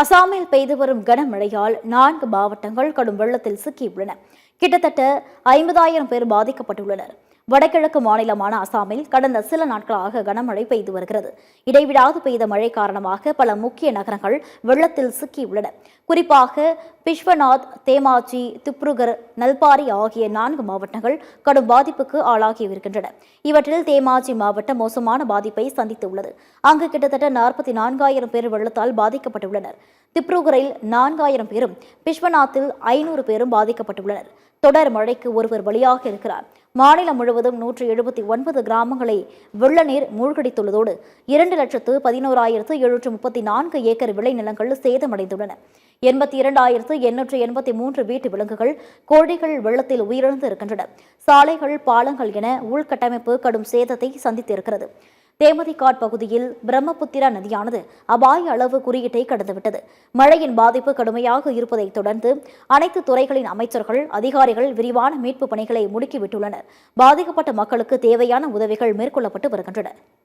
அசாமில் பெய்து வரும் கனமழையால் 4 மாவட்டங்கள் கடும் வெள்ளத்தில் சிக்கியுள்ளன. கிட்டத்தட்ட 50,000 பேர் பாதிக்கப்பட்டுள்ளனர். வடகிழக்கு மாநிலமான அசாமில் கடந்த சில நாட்களாக கனமழை பெய்து வருகிறது. இடைவிடாது பெய்த மழை காரணமாக பல முக்கிய நகரங்கள் வெள்ளத்தில் சிக்கியுள்ளன. குறிப்பாக பிஷ்வநாத், தேமாஜி, திப்ருகர், நல்பாரி ஆகிய 4 மாவட்டங்கள் கடும் பாதிப்புக்கு ஆளாகியிருக்கின்றன. இவற்றில் தேமாஜி மாவட்டம் மோசமான பாதிப்பை சந்தித்துள்ளது. அங்கு கிட்டத்தட்ட 44,000 பேர் வெள்ளத்தால் பாதிக்கப்பட்டுள்ளனர். திப்ருகரில் 4,000 பேரும், பிஷ்வநாத்தில் 500 பேரும் பாதிக்கப்பட்டுள்ளனர். தொடர் மழைக்கு ஒருவர் பலியாக இருக்கிறார். மாநிலம் முழுவதும் 179 கிராமங்களை வெள்ள நீர் மூழ்கடித்துள்ளதோடு 2,11,734 ஏக்கர் விளைநிலங்கள் சேதமடைந்துள்ளன. 82,883 வீட்டு விலங்குகள், கோழிகள் வெள்ளத்தில் உயிரிழந்து இருக்கின்றன. சாலைகள், பாலங்கள் என உள்கட்டமைப்பு கடும் சேதத்தை சந்தித்திருக்கிறது. தேமதிகாட் பகுதியில் பிரம்மபுத்திரா நதியானது அபாய அளவு குறியீட்டை கடந்துவிட்டது. மழையின் பாதிப்பு கடுமையாக இருப்பதைத் தொடர்ந்து அனைத்து துறைகளின் அமைச்சர்கள், அதிகாரிகள் விரிவான மீட்பு பணிகளை முடுக்கிவிட்டுள்ளனர். பாதிக்கப்பட்ட மக்களுக்கு தேவையான உதவிகள் மேற்கொள்ளப்பட்டு வருகின்றன.